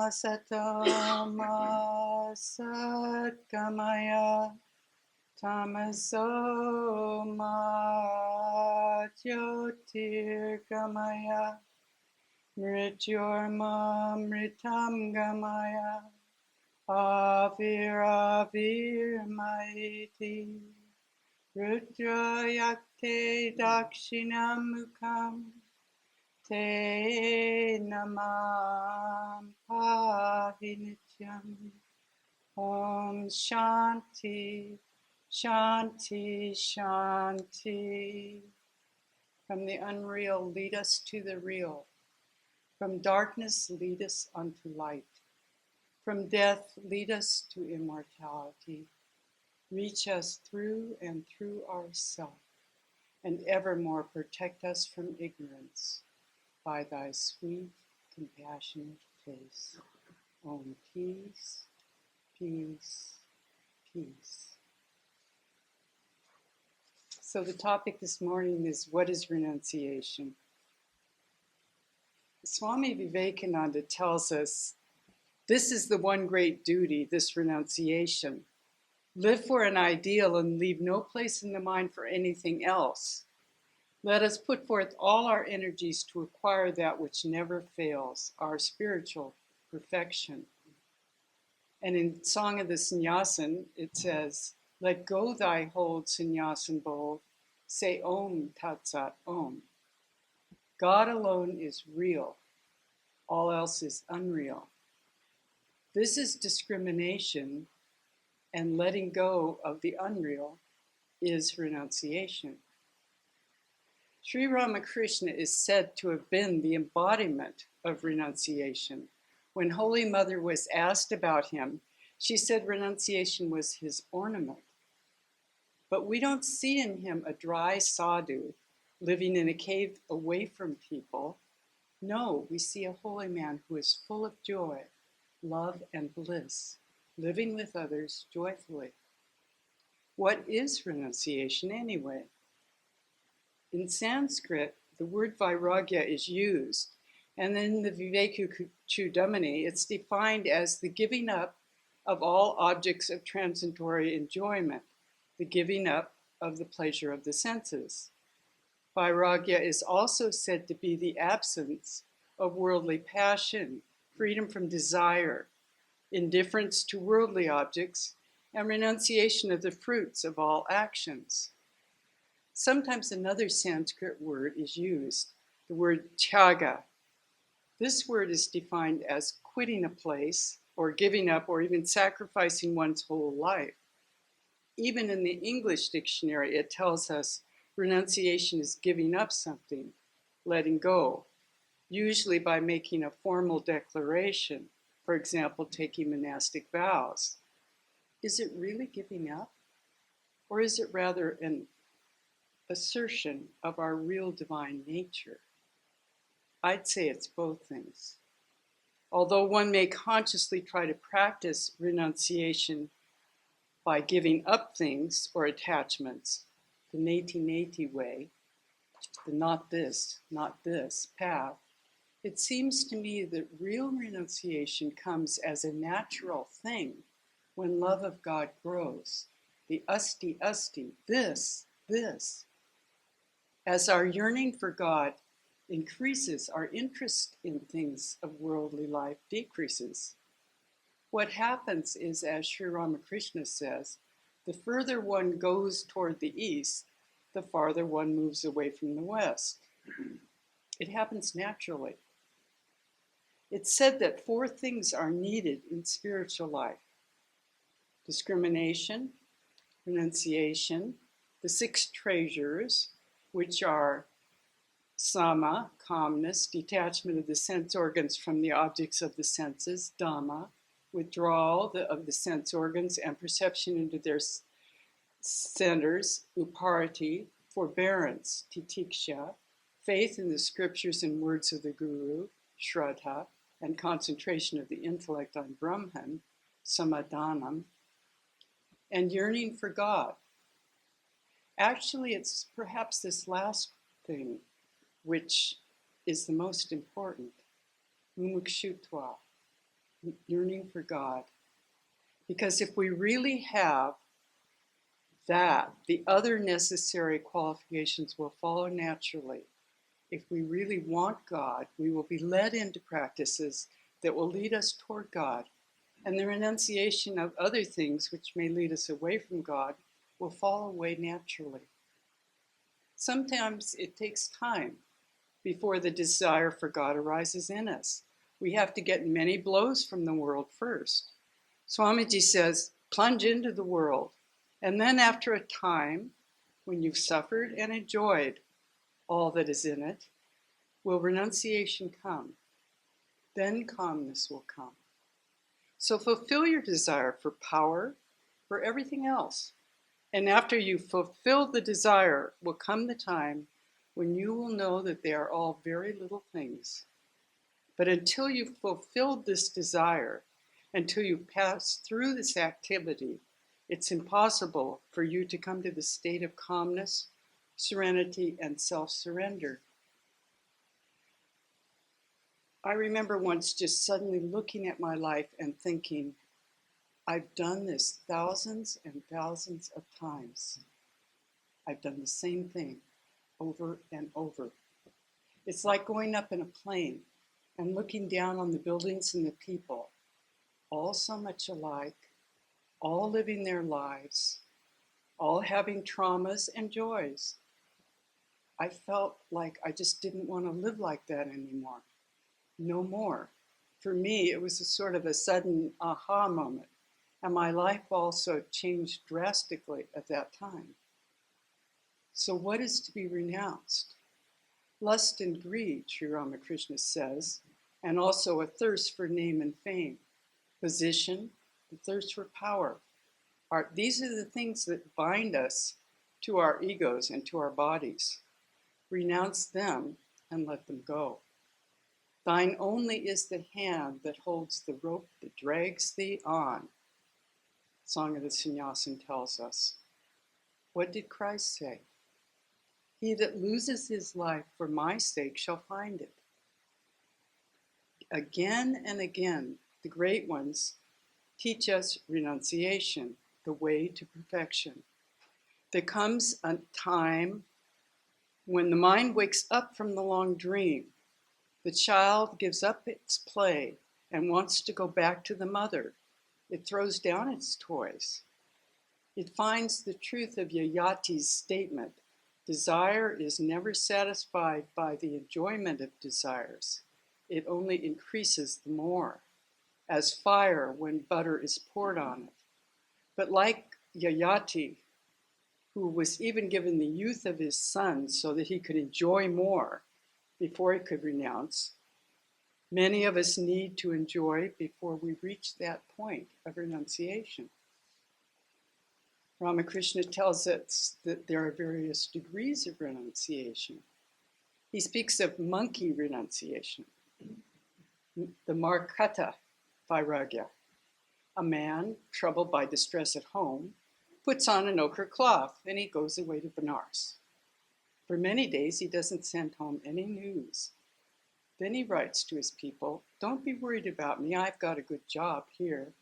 satama satgamaya tamaso ma jyotirgamaya mrityorma mritam gamaya avirmaiti rudrayakte dakshinamukam te namam pahi nityam. Om Shanti, Shanti, Shanti. From the unreal, lead us to the real. From darkness, lead us unto light. From death, lead us to immortality. Reach us through and through ourself, and evermore protect us from ignorance by thy sweet, compassionate face. Om peace, peace, peace. So the topic this morning is, what is renunciation? Swami Vivekananda tells us, this is the one great duty, this renunciation. Live for an ideal and leave no place in the mind for anything else. Let us put forth all our energies to acquire that which never fails, our spiritual perfection. And in Song of the Sannyasin, it says, let go thy hold, sannyasin bold, say Om Tat Sat Om. God alone is real, all else is unreal. This is discrimination, and letting go of the unreal is renunciation. Sri Ramakrishna is said to have been the embodiment of renunciation. When Holy Mother was asked about him, she said renunciation was his ornament. But we don't see in him a dry sadhu living in a cave away from people. No, we see a holy man who is full of joy, love, and bliss, living with others joyfully. What is renunciation anyway? In Sanskrit, the word vairagya is used, and in the Vivekachudamani, it's defined as the giving up of all objects of transitory enjoyment, the giving up of the pleasure of the senses. Vairagya is also said to be the absence of worldly passion, freedom from desire, indifference to worldly objects, and renunciation of the fruits of all actions. Sometimes another Sanskrit word is used, the word tyaga. This word is defined as quitting a place, or giving up, or even sacrificing one's whole life. Even in the English dictionary, it tells us renunciation is giving up something, letting go, usually by making a formal declaration, for example, taking monastic vows. Is it really giving up? Or is it rather an assertion of our real divine nature? I'd say it's both things. Although one may consciously try to practice renunciation by giving up things or attachments, the neti way, the not this path, it seems to me that real renunciation comes as a natural thing when love of God grows. The asti, this. As our yearning for God increases, our interest in things of worldly life decreases. What happens is, as Sri Ramakrishna says, the further one goes toward the east, the farther one moves away from the west. It happens naturally. It's said that 4 things are needed in spiritual life: discrimination, renunciation, the 6 treasures, which are sama, calmness, detachment of the sense organs from the objects of the senses, dhamma, withdrawal of the sense organs and perception into their centers, uparati, forbearance, titiksha, faith in the scriptures and words of the Guru, shraddha, and concentration of the intellect on Brahman, samadhanam, and yearning for God. Actually, it's perhaps this last thing which is the most important, mumukshutva. yearning for God. Because if we really have that, the other necessary qualifications will follow naturally. If we really want God, we will be led into practices that will lead us toward God. And the renunciation of other things which may lead us away from God will fall away naturally. Sometimes it takes time before the desire for God arises in us. We have to get many blows from the world first. Swamiji says, plunge into the world. And then after a time, when you've suffered and enjoyed all that is in it, will renunciation come. Then calmness will come. So fulfill your desire for power, for everything else. And after you fulfill the desire, will come the time when you will know that they are all very little things. But until you've fulfilled this desire, until you pass through this activity, it's impossible for you to come to the state of calmness, serenity, and self-surrender. I remember once just suddenly looking at my life and thinking, I've done this thousands and thousands of times. I've done the same thing over and over. It's like going up in a plane and looking down on the buildings and the people, all so much alike, all living their lives, all having traumas and joys. I felt like I just didn't want to live like that anymore. No more. For me, it was a sort of a sudden aha moment. And my life also changed drastically at that time. So what is to be renounced? Lust and greed, Sri Ramakrishna says, and also a thirst for name and fame, position, the thirst for power. These are the things that bind us to our egos and to our bodies. Renounce them and let them go. Thine only is the hand that holds the rope that drags thee on. Song of the Sannyasin tells us. What did Christ say? He that loses his life for my sake shall find it. Again and again, the great ones teach us renunciation, the way to perfection. There comes a time when the mind wakes up from the long dream. The child gives up its play and wants to go back to the mother. It throws down its toys. It finds the truth of Yayati's statement, desire is never satisfied by the enjoyment of desires. It only increases the more, as fire when butter is poured on it. But like Yayati, who was even given the youth of his son so that he could enjoy more before he could renounce, many of us need to enjoy before we reach that point of renunciation. Ramakrishna tells us that there are various degrees of renunciation. He speaks of monkey renunciation, the Markata Vairagya. A man, troubled by distress at home, puts on an ochre cloth and he goes away to Benares. For many days he doesn't send home any news. Then he writes to his people, don't be worried about me, I've got a good job here.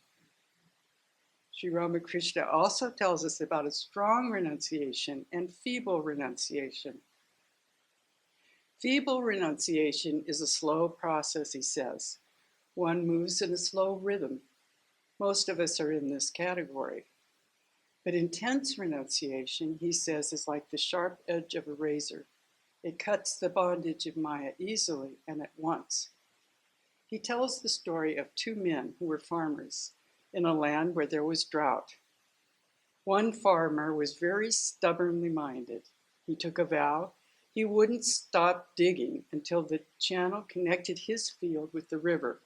Sri Ramakrishna also tells us about a strong renunciation and feeble renunciation. Feeble renunciation is a slow process, he says. One moves in a slow rhythm. Most of us are in this category. But intense renunciation, he says, is like the sharp edge of a razor. It cuts the bondage of Maya easily and at once. He tells the story of two men who were farmers in a land where there was drought. One farmer was very stubbornly minded. He took a vow he wouldn't stop digging until the channel connected his field with the river.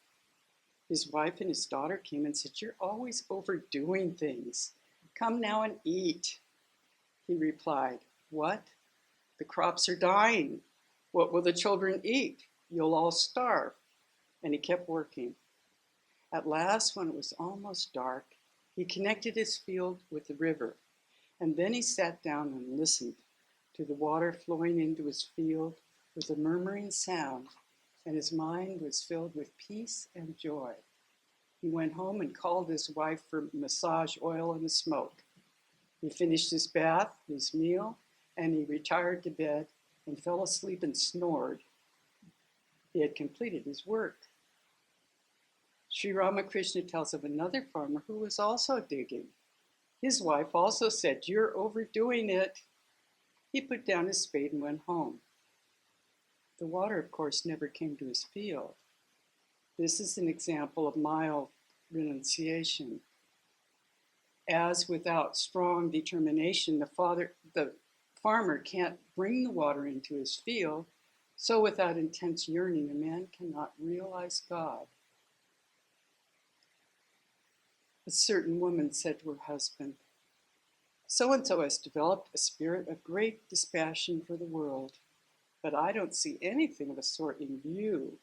His wife and his daughter came and said, you're always overdoing things. Come now and eat. He replied, what? The crops are dying. What will the children eat? You'll all starve. And he kept working. At last, when it was almost dark, he connected his field with the river. And then he sat down and listened to the water flowing into his field with a murmuring sound, and his mind was filled with peace and joy. He went home and called his wife for massage oil and a smoke. He finished his bath, his meal, and he retired to bed and fell asleep and snored. He had completed his work. Sri Ramakrishna tells of another farmer who was also digging. His wife also said, "You're overdoing it." He put down his spade and went home. The water, of course, never came to his field. This is an example of mild renunciation. As without strong determination, the farmer can't bring the water into his field, so without intense yearning, a man cannot realize God. A certain woman said to her husband, "So-and-so has developed a spirit of great dispassion for the world, but I don't see anything of the sort in you.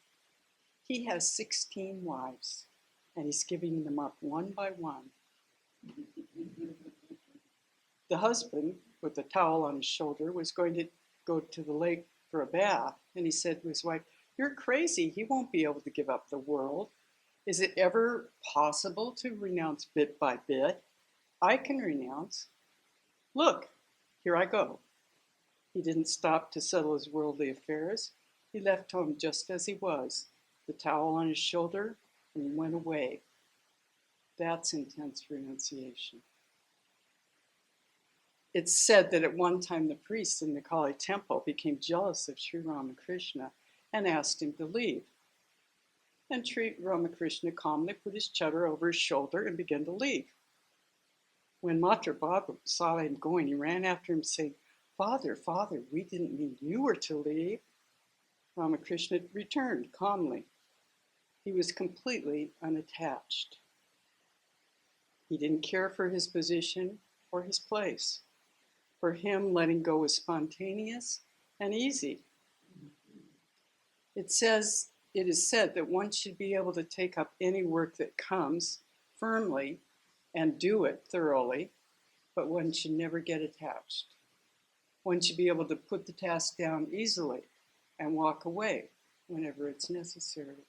He has 16 wives, and he's giving them up one by one." The husband, with a towel on his shoulder, was going to go to the lake for a bath, and he said to his wife, "You're crazy. He won't be able to give up the world. Is it ever possible to renounce bit by bit? I can renounce. Look, here I go." He didn't stop to settle his worldly affairs. He left home just as he was, the towel on his shoulder, and he went away. That's intense renunciation. It's said that at one time the priests in the Kali temple became jealous of Sri Ramakrishna and asked him to leave. And Sri Ramakrishna calmly put his chadar over his shoulder and began to leave. When Matra Baba saw him going, he ran after him saying, Father, we didn't mean you were to leave." Ramakrishna returned calmly. He was completely unattached. He didn't care for his position or his place. For him, letting go was spontaneous and easy. It is said that one should be able to take up any work that comes firmly and do it thoroughly, but one should never get attached. One should be able to put the task down easily and walk away whenever it's necessary.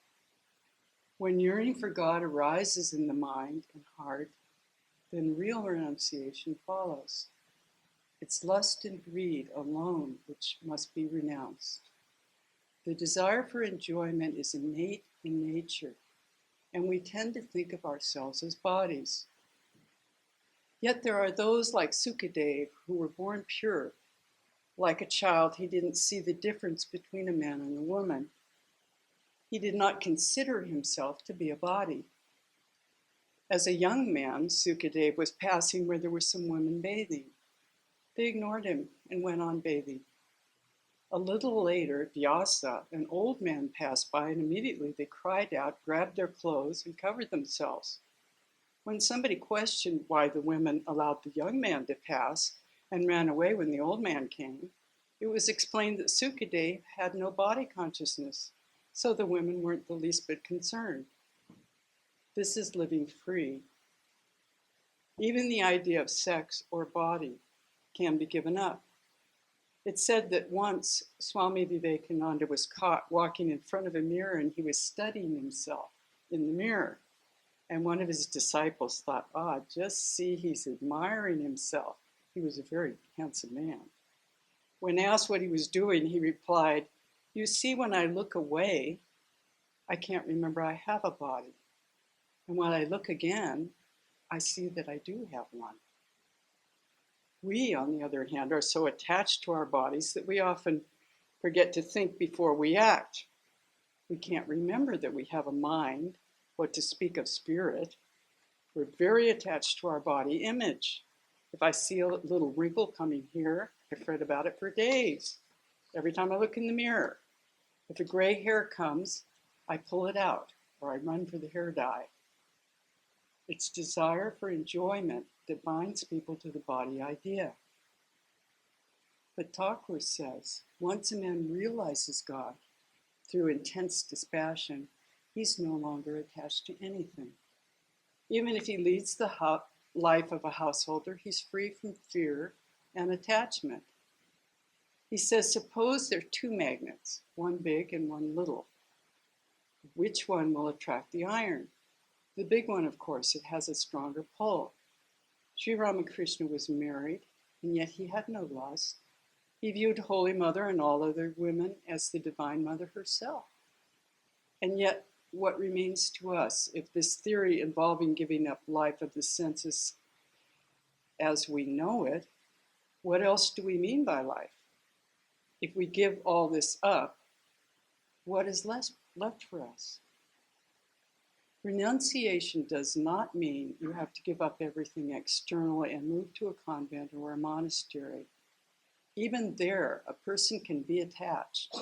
When yearning for God arises in the mind and heart, then real renunciation follows. It's lust and greed alone which must be renounced. The desire for enjoyment is innate in nature, and we tend to think of ourselves as bodies. Yet there are those like Sukadeva who were born pure. Like a child, he didn't see the difference between a man and a woman. He did not consider himself to be a body. As a young man, Sukadeva was passing where there were some women bathing. They ignored him and went on bathing. A little later, Vyasa, an old man, passed by, and immediately they cried out, grabbed their clothes, and covered themselves. When somebody questioned why the women allowed the young man to pass and ran away when the old man came, it was explained that Sukadeva had no body consciousness, so the women weren't the least bit concerned. This is living free. Even the idea of sex or body can be given up. It's said that once Swami Vivekananda was caught walking in front of a mirror and he was studying himself in the mirror. And one of his disciples thought, just see, he's admiring himself. He was a very handsome man. When asked what he was doing, he replied, "You see, when I look away, I can't remember I have a body. And when I look again, I see that I do have one." We, on the other hand, are so attached to our bodies that we often forget to think before we act. We can't remember that we have a mind, what to speak of spirit. We're very attached to our body image. If I see a little wrinkle coming here, I fret about it for days, every time I look in the mirror. If a gray hair comes, I pull it out, or I run for the hair dye. It's desire for enjoyment that binds people to the body idea. But Thakur says, once a man realizes God through intense dispassion, he's no longer attached to anything. Even if he leads the life of a householder, he's free from fear and attachment. He says, suppose there are two magnets, one big and one little. Which one will attract the iron? The big one, of course, it has a stronger pull. Sri Ramakrishna was married, and yet he had no lust. He viewed Holy Mother and all other women as the Divine Mother herself. And yet, what remains to us if this theory involving giving up life of the senses as we know it, what else do we mean by life? If we give all this up, what is left for us? Renunciation does not mean you have to give up everything externally and move to a convent or a monastery. Even there, a person can be attached.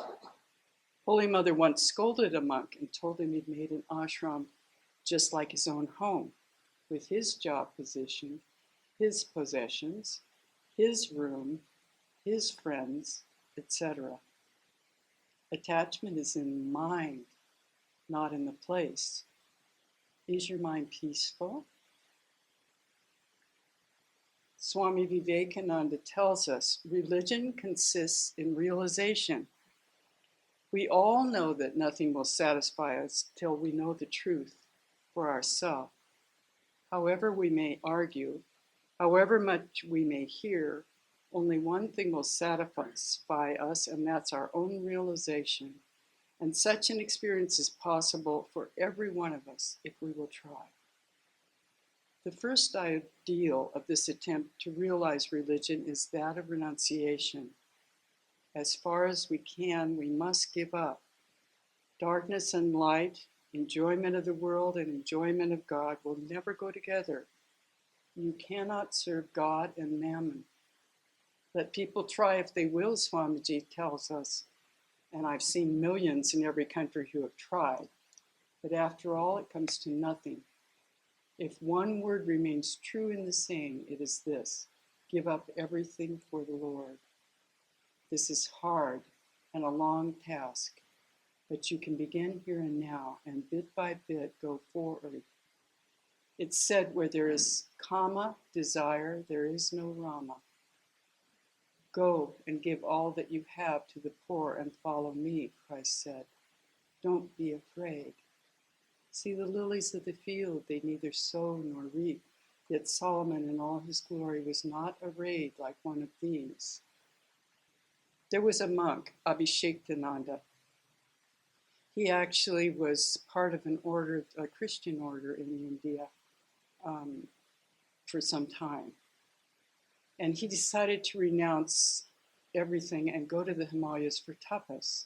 Holy Mother once scolded a monk and told him he'd made an ashram just like his own home, with his job position, his possessions, his room, his friends, etc. Attachment is in the mind, not in the place. Is your mind peaceful? Swami Vivekananda tells us religion consists in realization. We all know that nothing will satisfy us till we know the truth for ourselves. However we may argue, however much we may hear, only one thing will satisfy us, and that's our own realization. And such an experience is possible for every one of us if we will try. The first ideal of this attempt to realize religion is that of renunciation. As far as we can, we must give up. Darkness and light, enjoyment of the world and enjoyment of God will never go together. You cannot serve God and mammon. Let people try if they will, Swamiji tells us. And I've seen millions in every country who have tried. But after all, it comes to nothing. If one word remains true in the saying, it is this: give up everything for the Lord. This is hard and a long task, but you can begin here and now and bit by bit go forward. It's said, where there is kama, desire, there is no Rama. Go and give all that you have to the poor and follow me, Christ said. Don't be afraid. See the lilies of the field, they neither sow nor reap, yet Solomon in all his glory was not arrayed like one of these. There was a monk, Abhishektananda. He actually was part of an order, a Christian order in India for some time. And he decided to renounce everything and go to the Himalayas for tapas.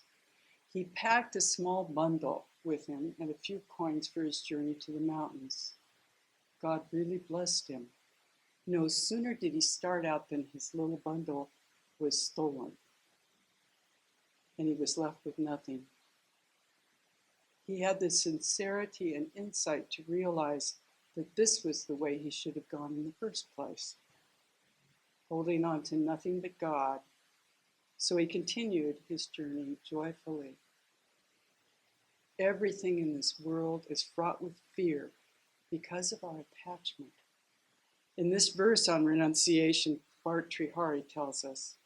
He packed a small bundle with him and a few coins for his journey to the mountains. God really blessed him. No sooner did he start out than his little bundle was stolen, and he was left with nothing. He had the sincerity and insight to realize that this was the way he should have gone in the first place, holding on to nothing but God. So he continued his journey joyfully. Everything in this world is fraught with fear because of our attachment. In this verse on renunciation, Bhartrihari tells us,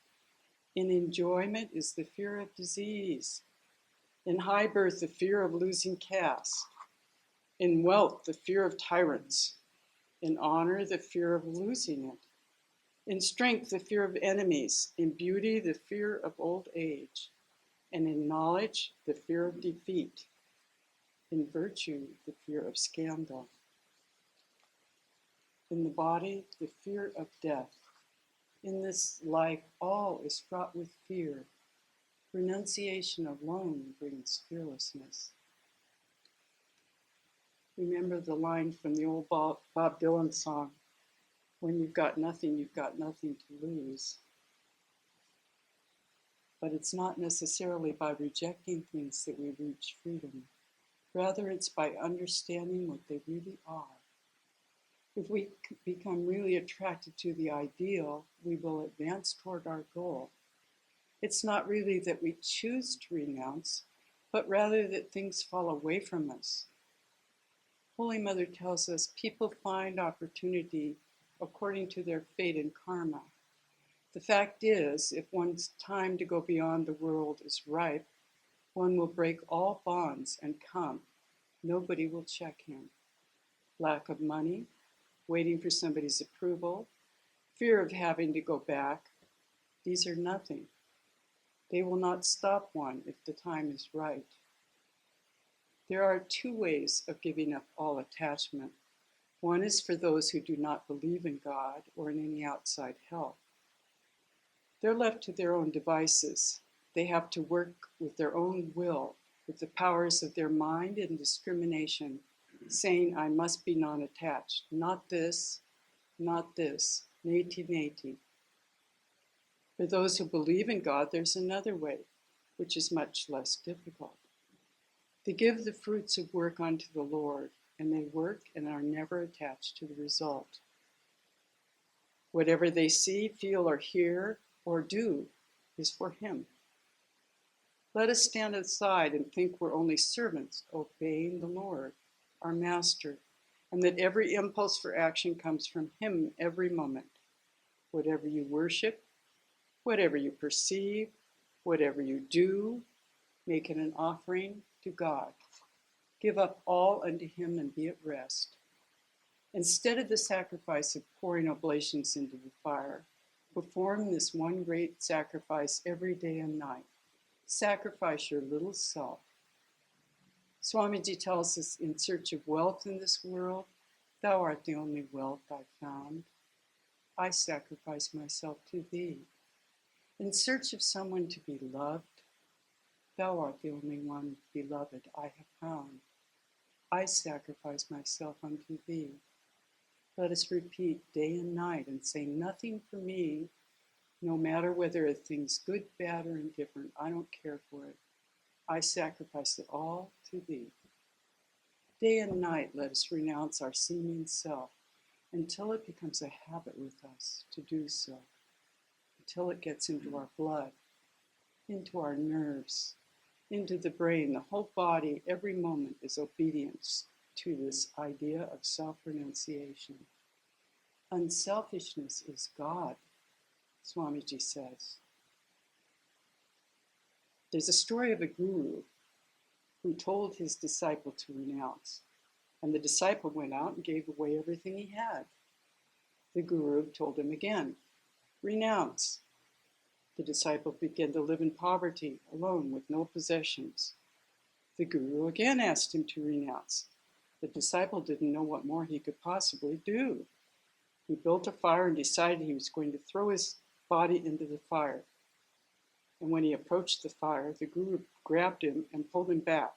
in enjoyment is the fear of disease. In high birth, the fear of losing caste. In wealth, the fear of tyrants. In honor, the fear of losing it. In strength, the fear of enemies. In beauty, the fear of old age. And in knowledge, the fear of defeat. In virtue, the fear of scandal. In the body, the fear of death. In this life, all is fraught with fear. Renunciation alone brings fearlessness. Remember the line from the old Bob Dylan song, when you've got nothing to lose. But it's not necessarily by rejecting things that we reach freedom. Rather, it's by understanding what they really are. If we become really attracted to the ideal, we will advance toward our goal. It's not really that we choose to renounce, but rather that things fall away from us. Holy Mother tells us people find opportunity according to their fate and karma. The fact is, if one's time to go beyond the world is ripe, one will break all bonds and come. Nobody will check him. lack of money, waiting for somebody's approval, fear of having to go back. These are nothing. They will not stop one if the time is right. There are two ways of giving up all attachment. One is for those who do not believe in God or in any outside help. They're left to their own devices. They have to work with their own will, with the powers of their mind and discrimination, saying, I must be non-attached. Not this, nati nati. For those who believe in God, there's another way, which is much less difficult. They give the fruits of work unto the Lord, and they work and are never attached to the result. Whatever they see, feel, or hear, or do is for Him. Let us stand aside and think we're only servants obeying the Lord, our Master, and that every impulse for action comes from Him every moment. Whatever you worship, whatever you perceive, whatever you do, make it an offering to God. Give up all unto Him and be at rest. Instead of the sacrifice of pouring oblations into the fire, perform this one great sacrifice every day and night. Sacrifice your little self. Swamiji tells us, in search of wealth in this world, thou art the only wealth I found. I sacrifice myself to thee. In search of someone to be loved, thou art the only one beloved I have found. I sacrifice myself unto thee. Let us repeat day and night and say, nothing for me, no matter whether a thing's good, bad, or indifferent. I don't care for it. I sacrifice it all to thee. Day and night, let us renounce our seeming self until it becomes a habit with us to do so, until it gets into our blood, into our nerves, into the brain. The whole body, every moment, is obedience to this idea of self-renunciation. Unselfishness is God, Swamiji says. There's a story of a guru who told his disciple to renounce, and the disciple went out and gave away everything he had. The guru told him again, renounce. The disciple began to live in poverty, alone, with no possessions. The guru again asked him to renounce. The disciple didn't know what more he could possibly do. He built a fire and decided he was going to throw his body into the fire. And when he approached the fire, the guru grabbed him and pulled him back.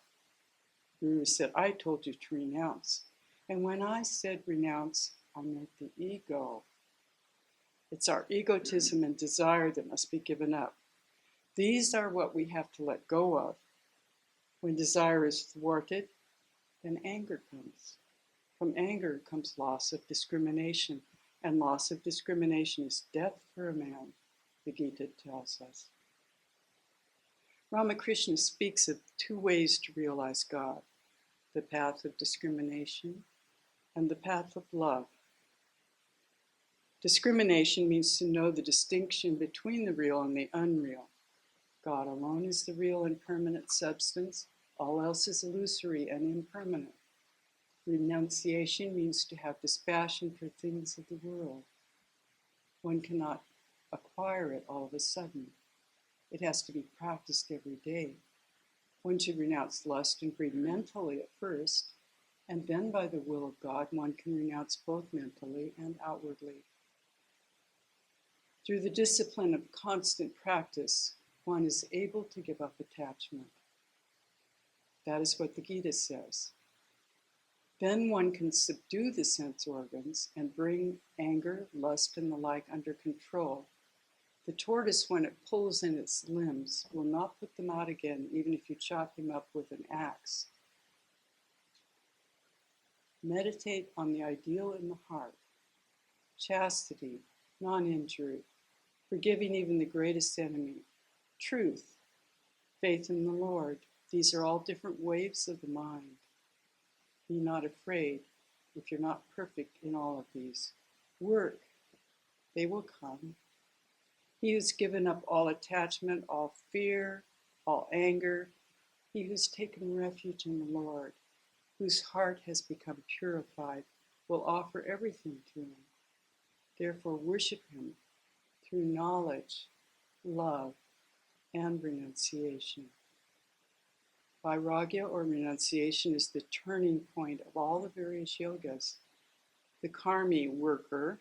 The guru said, I told you to renounce. And when I said renounce, I meant the ego. It's our egotism and desire that must be given up. These are what we have to let go of. When desire is thwarted, then anger comes. From anger comes loss of discrimination, and loss of discrimination is death for a man, the Gita tells us. Ramakrishna speaks of two ways to realize God, the path of discrimination and the path of love. Discrimination means to know the distinction between the real and the unreal. God alone is the real and permanent substance. All else is illusory and impermanent. Renunciation means to have dispassion for things of the world. One cannot acquire it all of a sudden. It has to be practiced every day. One should renounce lust and greed mentally at first, and then by the will of God, one can renounce both mentally and outwardly. Through the discipline of constant practice, one is able to give up attachment. That is what the Gita says. Then one can subdue the sense organs and bring anger, lust, and the like under control. The tortoise, when it pulls in its limbs, will not put them out again, even if you chop him up with an axe. Meditate on the ideal in the heart. Chastity, non-injury, forgiving even the greatest enemy. Truth, faith in the Lord. These are all different waves of the mind. Be not afraid if you're not perfect in all of these. Work, they will come. He who's given up all attachment, all fear, all anger, he who's taken refuge in the Lord, whose heart has become purified, will offer everything to him. Therefore, worship him through knowledge, love, and renunciation. Vairagya, or renunciation, is the turning point of all the various yogas. The karmi, worker,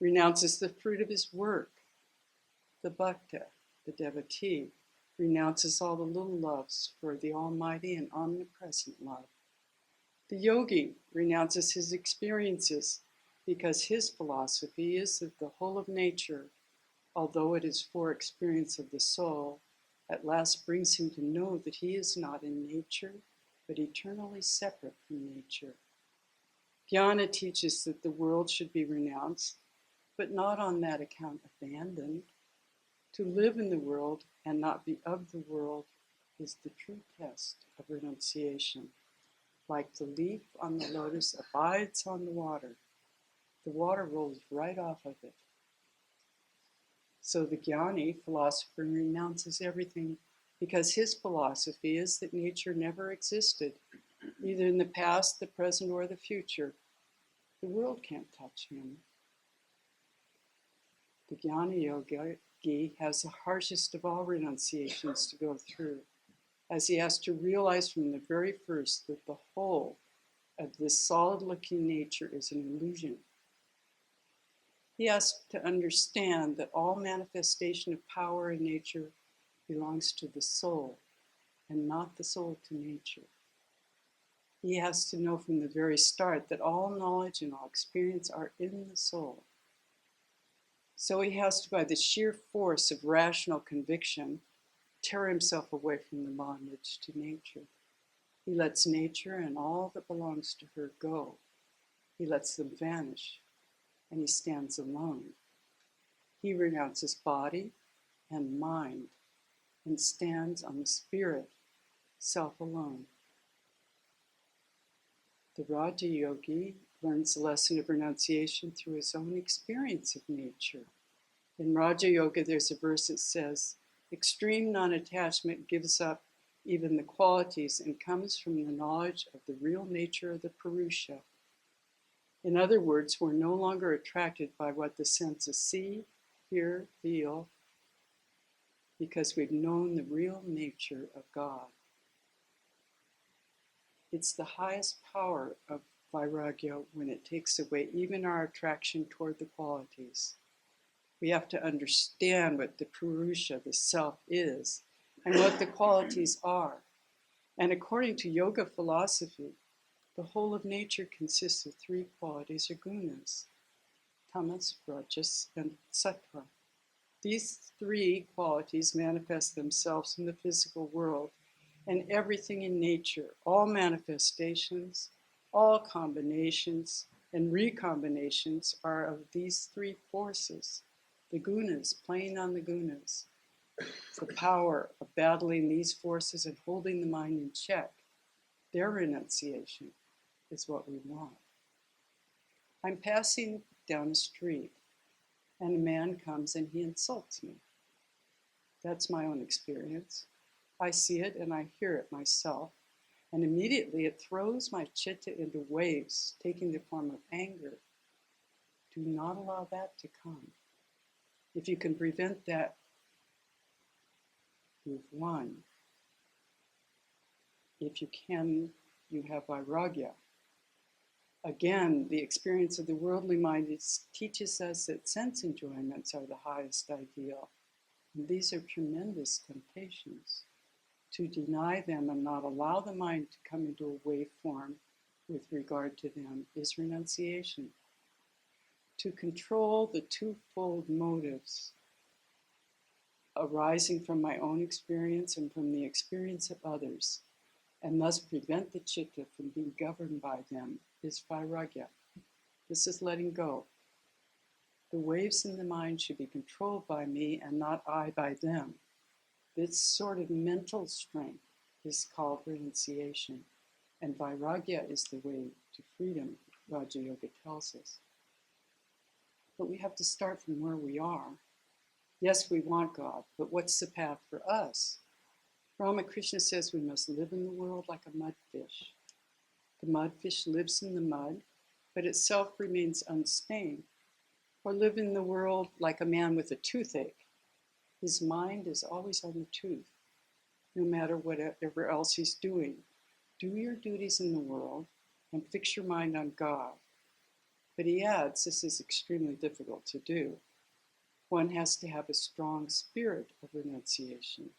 renounces the fruit of his work. The bhakta, the devotee, renounces all the little loves for the almighty and omnipresent love. The yogi renounces his experiences because his philosophy is that the whole of nature, although it is for experience of the soul, at last brings him to know that he is not in nature, but eternally separate from nature. Jnana teaches that the world should be renounced, but not on that account abandoned. To live in the world and not be of the world is the true test of renunciation. Like the leaf on the lotus abides on the water rolls right off of it. So the jnani philosopher renounces everything because his philosophy is that nature never existed, either in the past, the present, or the future. The world can't touch him. The jnana yogi has the harshest of all renunciations to go through, as he has to realize from the very first that the whole of this solid-looking nature is an illusion. He has to understand that all manifestation of power in nature belongs to the soul and not the soul to nature. He has to know from the very start that all knowledge and all experience are in the soul. So he has to, by the sheer force of rational conviction, tear himself away from the bondage to nature. He lets nature and all that belongs to her go. He lets them vanish, and he stands alone. He renounces body and mind and stands on the spirit, self alone. The Raja Yogi learns the lesson of renunciation through his own experience of nature. In Raja Yoga, there's a verse that says, extreme non-attachment gives up even the qualities and comes from the knowledge of the real nature of the Purusha. In other words, we're no longer attracted by what the senses see, hear, feel, because we've known the real nature of God. It's the highest power of Vairagya when it takes away even our attraction toward the qualities. We have to understand what the Purusha, the self, is and what the qualities are. And according to yoga philosophy, the whole of nature consists of three qualities or gunas: tamas, rajas, and sattva. These three qualities manifest themselves in the physical world and everything in nature. All manifestations, all combinations, and recombinations are of these three forces. The gunas, playing on the gunas. The power of battling these forces and holding the mind in check. Their renunciation is what we want. I'm passing down a street and a man comes and he insults me. That's my own experience. I see it and I hear it myself, and immediately it throws my chitta into waves, taking the form of anger. Do not allow that to come. If you can prevent that, you've won. If you can, you have vairagya. Again, the experience of the worldly mind teaches us that sense enjoyments are the highest ideal. And these are tremendous temptations. To deny them and not allow the mind to come into a waveform with regard to them is renunciation. To control the twofold motives arising from my own experience and from the experience of others, and thus prevent the chitta from being governed by them, is vairagya. This is letting go. The waves in the mind should be controlled by me and not I by them. This sort of mental strength is called renunciation, and vairagya is the way to freedom, Raja Yoga tells us. But we have to start from where we are. Yes, we want God, but what's the path for us? Ramakrishna says we must live in the world like a mudfish. The mudfish lives in the mud, but itself remains unstained. Or live in the world like a man with a toothache. His mind is always on the tooth, no matter whatever else he's doing. Do your duties in the world and fix your mind on God. But he adds, this is extremely difficult to do. One has to have a strong spirit of renunciation.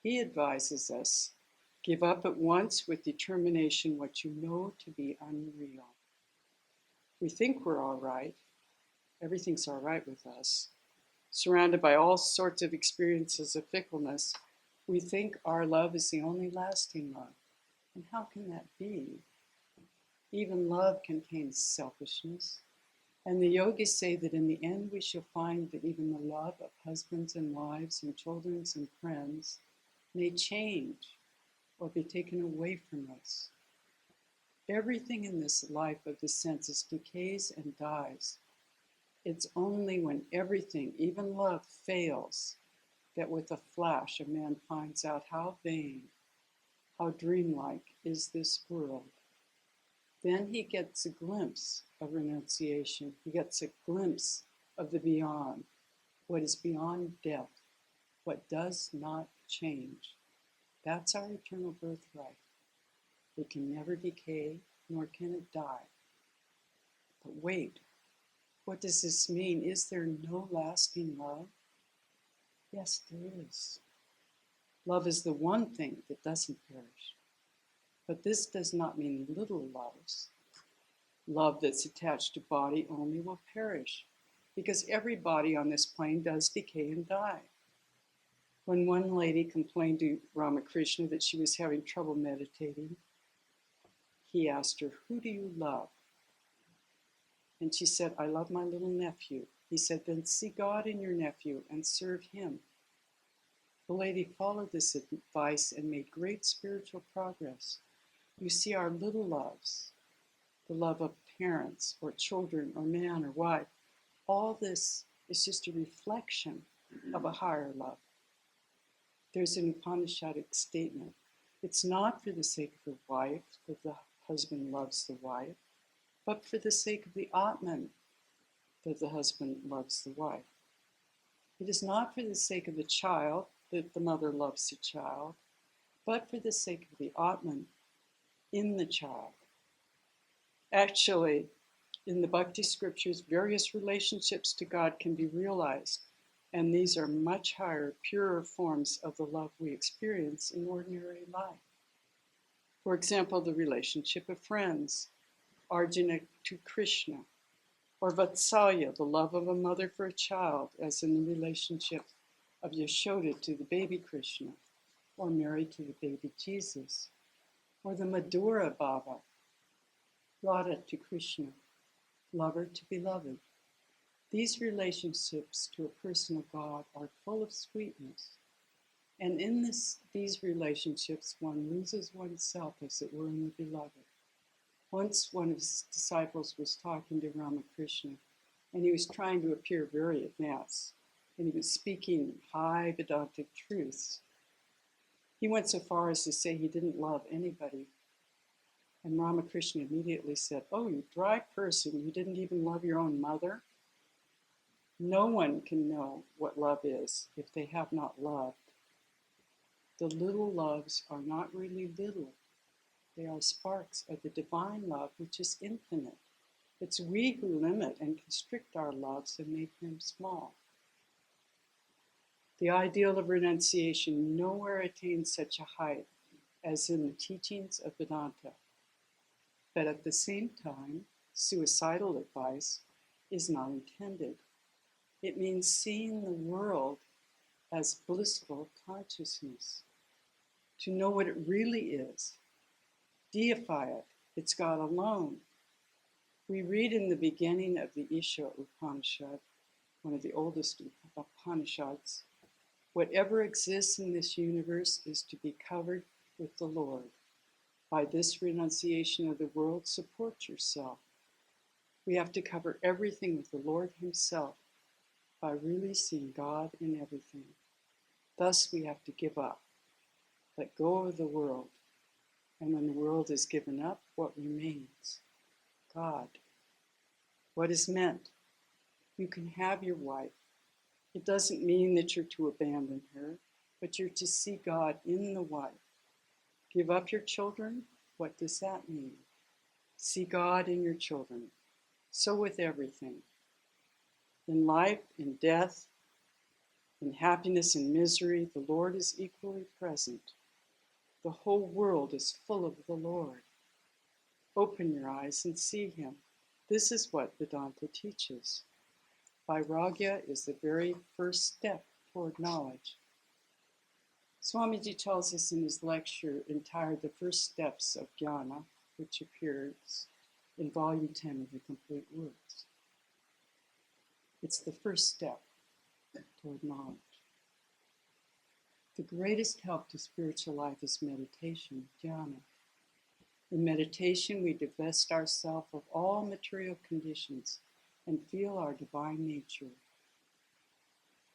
He advises us, give up at once with determination what you know to be unreal. We think we're all right. Everything's all right with us. Surrounded by all sorts of experiences of fickleness, we think our love is the only lasting love. And how can that be? Even love contains selfishness. And the yogis say that in the end we shall find that even the love of husbands and wives and children and friends may change or be taken away from us. Everything in this life of the senses decays and dies. It's only when everything, even love, fails, that with a flash a man finds out how vain, how dreamlike is this world. Then he gets a glimpse of renunciation. He gets a glimpse of the beyond, what is beyond death, what does not change. That's our eternal birthright. It can never decay, nor can it die. But wait, what does this mean? Is there no lasting love? Yes, there is. Love is the one thing that doesn't perish. But this does not mean little loves. Love that's attached to body only will perish, because every body on this plane does decay and die. When one lady complained to Ramakrishna that she was having trouble meditating, he asked her, "Who do you love?" And she said, "I love my little nephew." He said, "Then see God in your nephew and serve him." The lady followed this advice and made great spiritual progress. You see, our little loves, the love of parents or children or man or wife, all this is just a reflection of a higher love. There's an Upanishadic statement. It's not for the sake of the wife that the husband loves the wife, but for the sake of the Atman that the husband loves the wife. It is not for the sake of the child that the mother loves the child, but for the sake of the Atman in the child. Actually, in the Bhakti scriptures, various relationships to God can be realized, and these are much higher, purer forms of the love we experience in ordinary life. For example, the relationship of friends, Arjuna to Krishna, or Vatsalya, the love of a mother for a child, as in the relationship of Yashoda to the baby Krishna, or Mary to the baby Jesus, or the Madhura Bhava, Radha to Krishna, lover to beloved. These relationships to a personal God are full of sweetness, and in these relationships one loses oneself, as it were, in the beloved. Once one of his disciples was talking to Ramakrishna, and he was trying to appear very advanced, and he was speaking high Vedantic truths. He went so far as to say he didn't love anybody. And Ramakrishna immediately said, "Oh, you dry person, you didn't even love your own mother?" No one can know what love is if they have not loved. The little loves are not really little. They are sparks of the divine love, which is infinite. It's we who limit and constrict our loves and make them small. The ideal of renunciation nowhere attains such a height as in the teachings of Vedanta. But at the same time, suicidal advice is not intended. It means seeing the world as blissful consciousness, to know what it really is, deify it. It's God alone. We read in the beginning of the Isha Upanishad, one of the oldest Upanishads, whatever exists in this universe is to be covered with the Lord. By this renunciation of the world, support yourself. We have to cover everything with the Lord Himself by really seeing God in everything. Thus we have to give up, let go of the world, And when the world is given up, what remains? God. What is meant? You can have your wife. It doesn't mean that you're to abandon her, but you're to see God in the wife. Give up your children? What does that mean? See God in your children. So with everything. In life, in death, in happiness and misery, the Lord is equally present. The whole world is full of the Lord. Open your eyes and see him. This is what Vedanta teaches. Vairagya is the very first step toward knowledge. Swamiji tells us in his lecture entitled The First Steps of Jnana, which appears in volume 10 of the Complete Works. It's the first step toward knowledge. The greatest help to spiritual life is meditation, jhana. In meditation, we divest ourselves of all material conditions and feel our divine nature.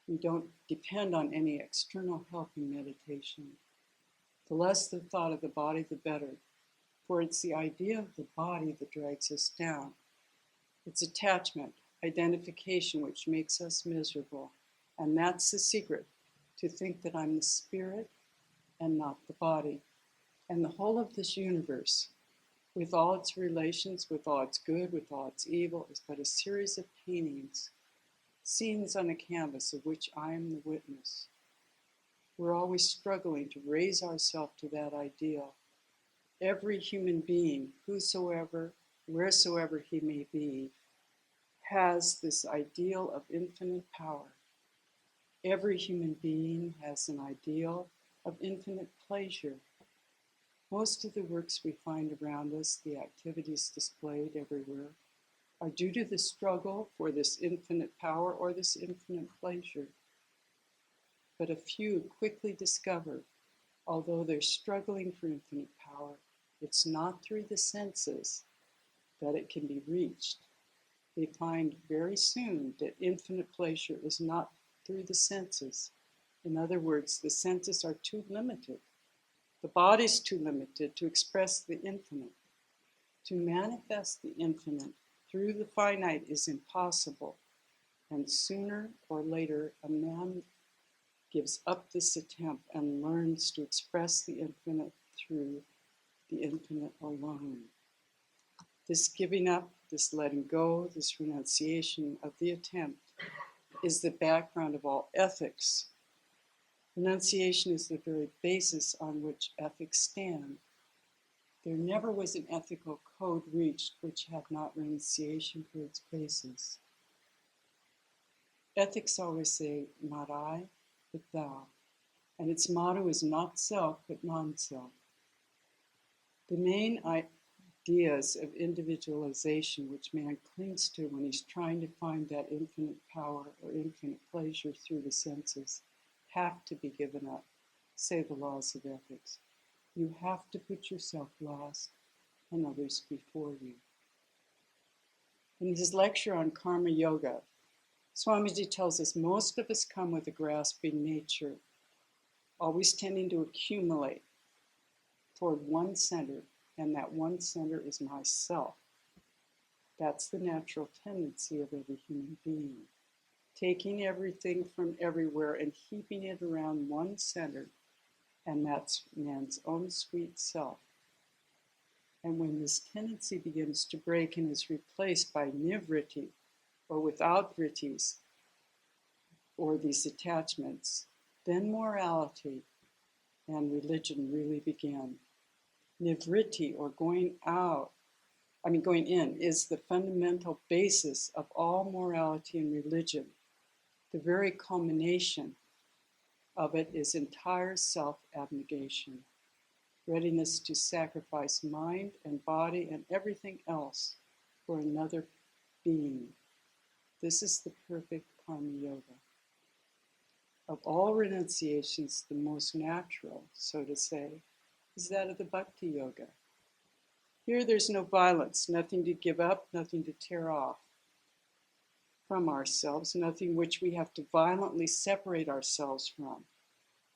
We don't depend on any external help in meditation. The less the thought of the body, the better, for it's the idea of the body that drags us down. It's attachment, identification, which makes us miserable. And that's the secret, to think that I'm the spirit and not the body. And the whole of this universe, with all its relations, with all its good, with all its evil, is but a series of paintings, scenes on a canvas of which I am the witness. We're always struggling to raise ourselves to that ideal. Every human being, whosoever, wheresoever he may be, has this ideal of infinite power. Every human being has an ideal of infinite pleasure. Most of the works we find around us, the activities displayed everywhere, are due to the struggle for this infinite power or this infinite pleasure. But a few quickly discover, although they're struggling for infinite power, it's not through the senses that it can be reached. They find very soon that infinite pleasure is not through the senses. In other words, the senses are too limited. The body's too limited to express the infinite. To manifest the infinite through the finite is impossible, and sooner or later a man gives up this attempt and learns to express the infinite through the infinite alone. This giving up, this letting go, this renunciation of the attempt is the background of all ethics. Renunciation is the very basis on which ethics stand. There never was an ethical code reached which had not renunciation for its basis. Ethics always say, not I, but thou. And its motto is not self, but non-self. The main ideas of individualization which man clings to when he's trying to find that infinite power or infinite pleasure through the senses have to be given up, say the laws of ethics. You have to put yourself last and others before you. In his lecture on karma yoga, Swamiji tells us most of us come with a grasping nature, always tending to accumulate toward one center, and that one center is myself. That's the natural tendency of every human being. Taking everything from everywhere and heaping it around one center, and that's man's own sweet self. And when this tendency begins to break and is replaced by nivritti, or without vrittis, or these attachments, then morality and religion really begin. Nivritti, or going in, is the fundamental basis of all morality and religion. The very culmination of it is entire self-abnegation, readiness to sacrifice mind and body and everything else for another being. This is the perfect karma yoga. Of all renunciations, the most natural, so to say, is that of the bhakti yoga. Here there's no violence, nothing to give up, nothing to tear off from ourselves, nothing which we have to violently separate ourselves from.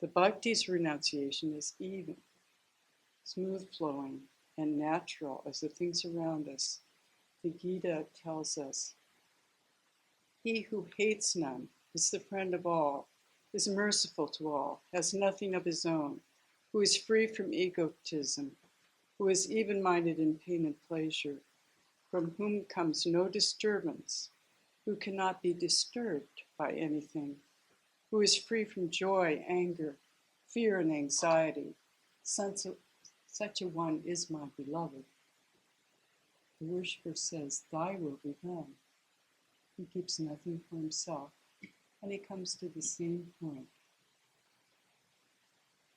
The bhakti's renunciation is even. smooth flowing, and natural as the things around us. The Gita tells us, he who hates none is the friend of all, is merciful to all, has nothing of his own, who is free from egotism, who is even-minded in pain and pleasure, from whom comes no disturbance, who cannot be disturbed by anything, who is free from joy, anger, fear, and anxiety. Such a one is my beloved. The worshiper says, thy will be done. He keeps nothing for himself, and he comes to the same point.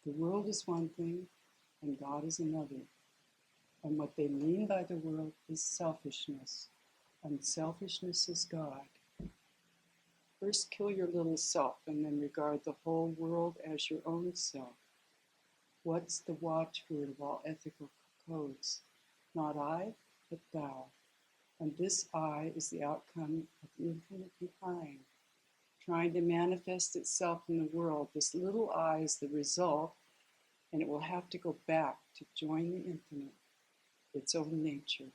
The world is one thing, and God is another. And what they mean by the world is selfishness, and selfishness is God. First kill your little self, and then regard the whole world as your own self. What's the watchword of all ethical codes? Not I, but thou. And this I is the outcome of infinite behind, trying to manifest itself in the world. This little I is the result, and it will have to go back to join the infinite, its own nature.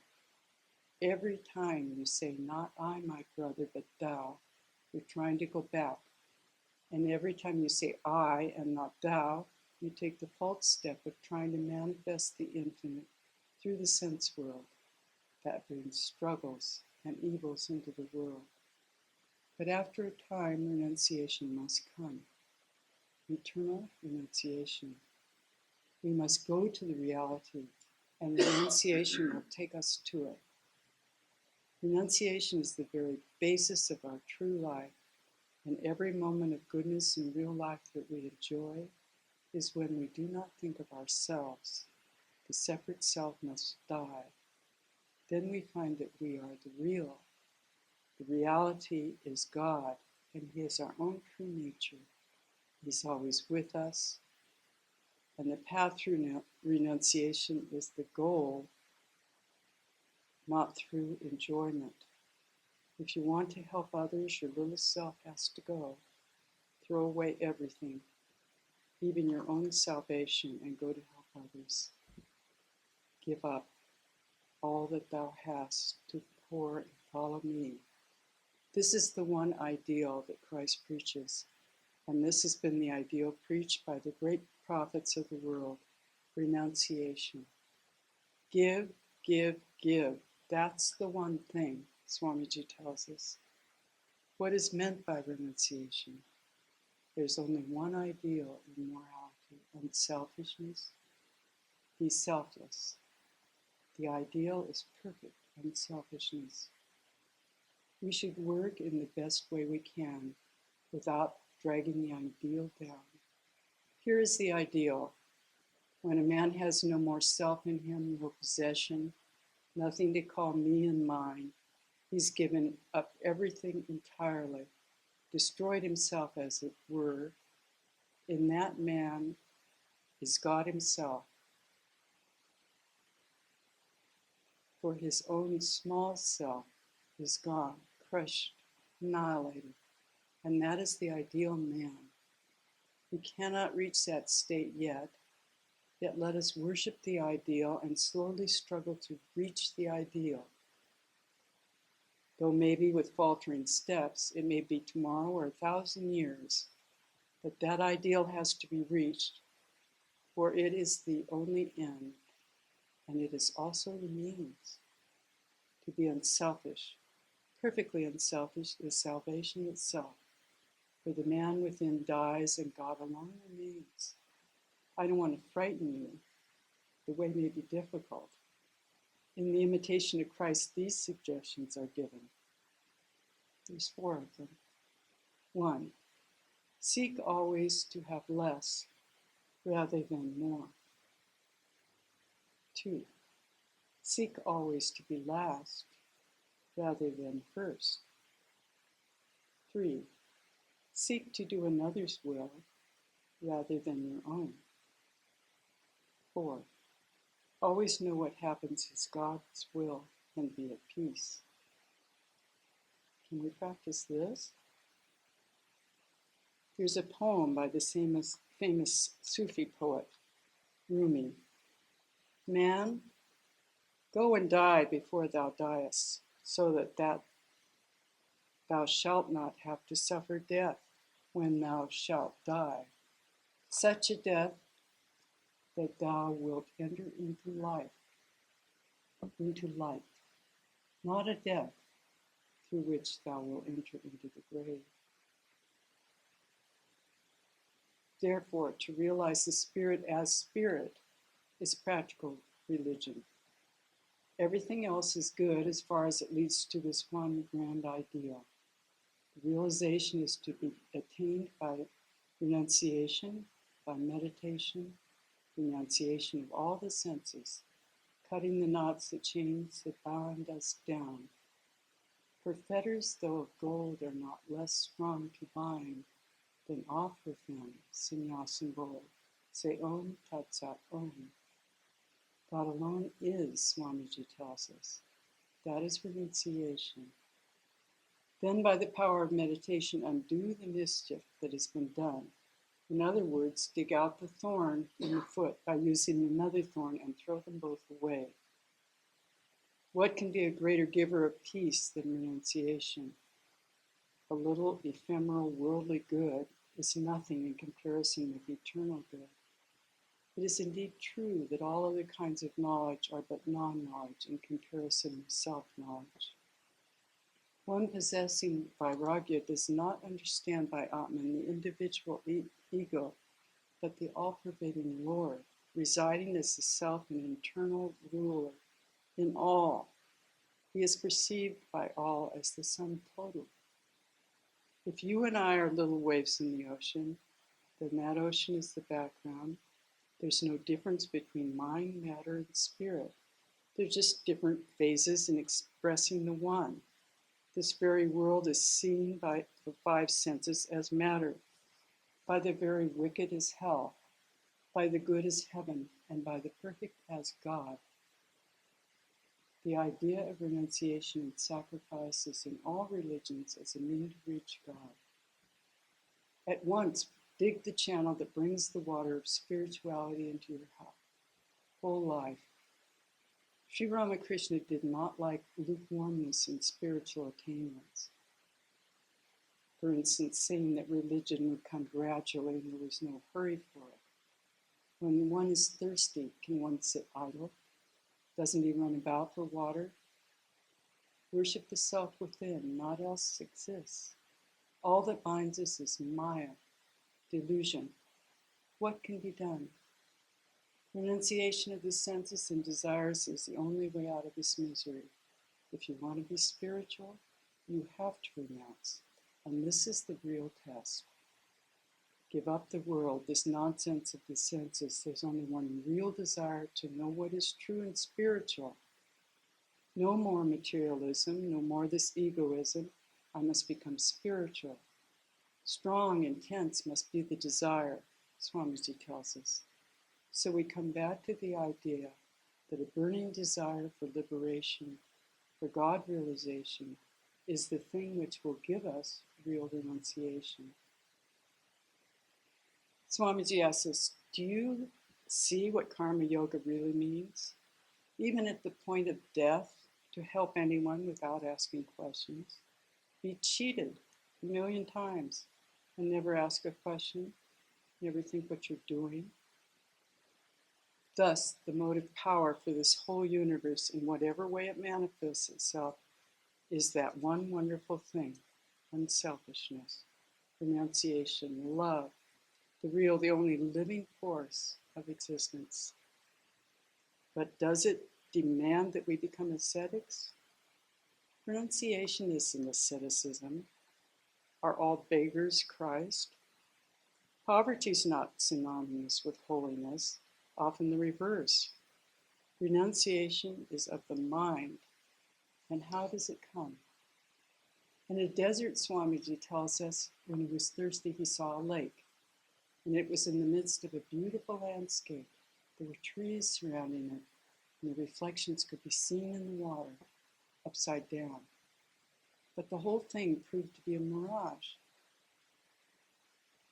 Every time you say, not I, my brother, but thou, you're trying to go back. And every time you say I and not thou, you take the false step of trying to manifest the infinite through the sense world. That brings struggles and evils into the world. But after a time, renunciation must come. Eternal renunciation. We must go to the reality, and renunciation will take us to it. Renunciation is the very basis of our true life, and every moment of goodness in real life that we enjoy is when we do not think of ourselves. The separate self must die. Then we find that we are the real. The reality is God, and He is our own true nature. He's always with us, and the path through renunciation is the goal, not through enjoyment. If you want to help others, your little self has to go. Throw away everything, even your own salvation, and go to help others. Give up all that thou hast to the poor and follow me. This is the one ideal that Christ preaches, and this has been the ideal preached by the great prophets of the world, renunciation. Give, give, give. That's the one thing, Swamiji tells us. What is meant by renunciation? There's only one ideal in morality, unselfishness. Be selfless. The ideal is perfect unselfishness. We should work in the best way we can without dragging the ideal down. Here is the ideal. When a man has no more self in him, no possession, nothing to call me and mine, he's given up everything entirely, destroyed himself as it were. In that man is God himself. For his own small self is gone, crushed, annihilated, and that is the ideal man. We cannot reach that state yet let us worship the ideal and slowly struggle to reach the ideal. Though maybe with faltering steps, it may be tomorrow or 1,000 years, but that ideal has to be reached, for it is the only end, and it is also the means. To be unselfish, perfectly unselfish, is salvation itself, for the man within dies and God alone remains. I don't want to frighten you. The way may be difficult. In the Imitation of Christ, these suggestions are given. There's 4 of them. 1, seek always to have less rather than more. 2, seek always to be last rather than first. 3, seek to do another's will rather than your own. 4, always know what happens is God's will and be at peace. Can we practice this? There's a poem by the famous Sufi poet, Rumi. Man, go and die before thou diest, so that thou shalt not have to suffer death when thou shalt die. Such a death that thou wilt enter into life, into light, not a death through which thou wilt enter into the grave. Therefore, to realize the spirit as spirit is practical religion. Everything else is good as far as it leads to this one grand ideal. The realization is to be attained by renunciation, by meditation, renunciation of all the senses, cutting the knots, the chains that bind us down. For fetters, though of gold, are not less strong to bind than off with them, sannyas and gold. Say Om Tat Sat Om. God alone is, Swamiji tells us. That is renunciation. Then by the power of meditation, undo the mischief that has been done. In other words, dig out the thorn in the foot by using another thorn and throw them both away. What can be a greater giver of peace than renunciation? A little ephemeral worldly good is nothing in comparison with eternal good. It is indeed true that all other kinds of knowledge are but non-knowledge in comparison with self-knowledge. One possessing Vairagya does not understand by Atman the individual ego, but the all-pervading Lord, residing as the self and internal ruler in all. He is perceived by all as the sum total. If you and I are little waves in the ocean, then that ocean is the background. There's no difference between mind, matter, and spirit. They're just different phases in expressing the one. This very world is seen by the five senses as matter, by the very wicked as hell, by the good as heaven, and by the perfect as God. The idea of renunciation and sacrifice is in all religions as a means to reach God. At once, dig the channel that brings the water of spirituality into your whole life. Sri Ramakrishna did not like lukewarmness in spiritual attainments. For instance, saying that religion would come gradually and there was no hurry for it. When one is thirsty, can one sit idle? Doesn't he run about for water? Worship the self within, naught else exists. All that binds us is Maya, delusion. What can be done? Renunciation of the senses and desires is the only way out of this misery. If you want to be spiritual, you have to renounce. And this is the real test. Give up the world, this nonsense of the senses. There's only one real desire to know what is true and spiritual. No more materialism, no more this egoism. I must become spiritual. Strong, intense must be the desire, Swamiji tells us. So we come back to the idea that a burning desire for liberation, for God realization, is the thing which will give us real renunciation. Swamiji asks us, do you see what karma yoga really means? Even at the point of death, to help anyone without asking questions. Be cheated 1,000,000 times and never ask a question, never think what you're doing. Thus, the motive power for this whole universe, in whatever way it manifests itself, is that one wonderful thing, unselfishness, renunciation, love, the real, the only living force of existence. But does it demand that we become ascetics? Renunciation isn't asceticism. Are all beggars Christ? Poverty is not synonymous with holiness, often the reverse. Renunciation is of the mind. And how does it come? In a desert, Swamiji tells us, when he was thirsty, he saw a lake. And it was in the midst of a beautiful landscape. There were trees surrounding it, and the reflections could be seen in the water, upside down. But the whole thing proved to be a mirage.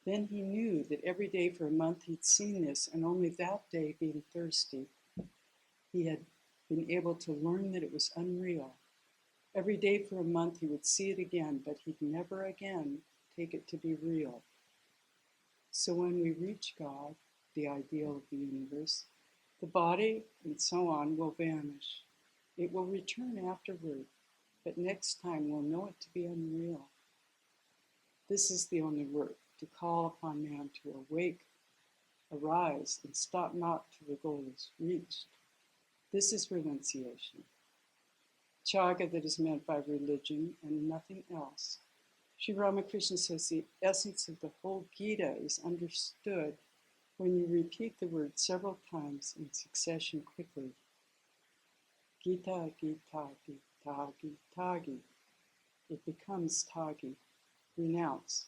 Then he knew that every day for a month he'd seen this, and only that day being thirsty. He had been able to learn that it was unreal. Every day for a month he would see it again, but he'd never again take it to be real. So when we reach God, the ideal of the universe, the body and so on will vanish. It will return afterward, but next time we'll know it to be unreal. This is the only work, to call upon man to awake, arise, and stop not till the goal is reached. This is renunciation. Chaga that is meant by religion and nothing else. Sri Ramakrishna says the essence of the whole Gita is understood when you repeat the word several times in succession quickly. Gita, Gita, Gita, Gita. It becomes Tagi. Renounce.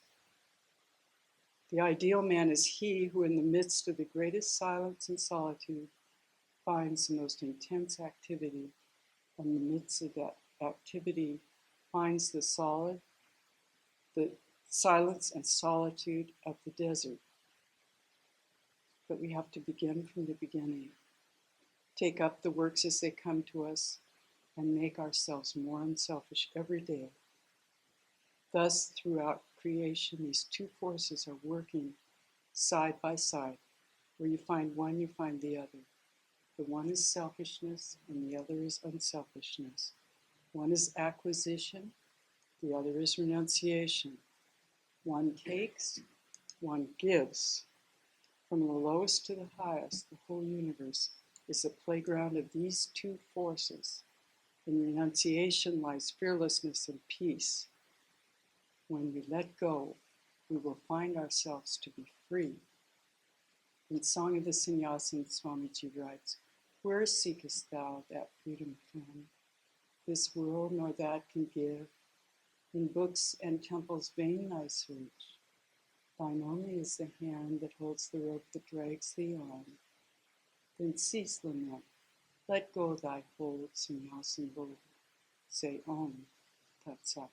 The ideal man is he who in the midst of the greatest silence and solitude finds the most intense activity, and in the midst of that activity finds the silence and solitude of the desert. But we have to begin from the beginning. Take up the works as they come to us and make ourselves more unselfish every day. Thus, throughout creation, these two forces are working side by side. Where you find one, you find the other. The one is selfishness and the other is unselfishness. One is acquisition, the other is renunciation. One takes, one gives. From the lowest to the highest, the whole universe is a playground of these two forces. In renunciation lies fearlessness and peace. When we let go, we will find ourselves to be free. In Song of the Sannyasin, Swamiji writes, "Where seekest thou that freedom from? This world nor that can give. In books and temples vain thy search. Thine only is the hand that holds the rope that drags thee on. Then cease lament, let go thy hold, Sannyasin bold. Say Om, Tat Sat,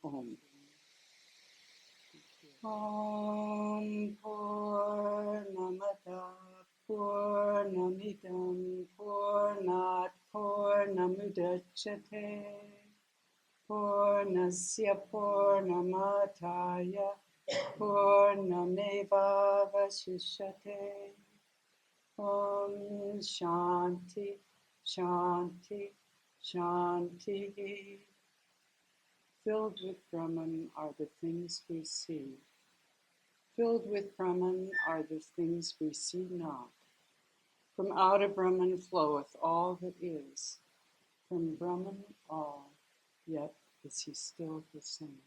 Om." Om Purnamada Purnamidam Purnat Purnamudachyate Purnasya Purnamataya Purnameva Vashishyate. Om Shanti Shanti Shanti. Filled with Brahman are the things we see. Filled with Brahman are the things we see not. From out of Brahman floweth all that is. From Brahman all, yet is he still the same.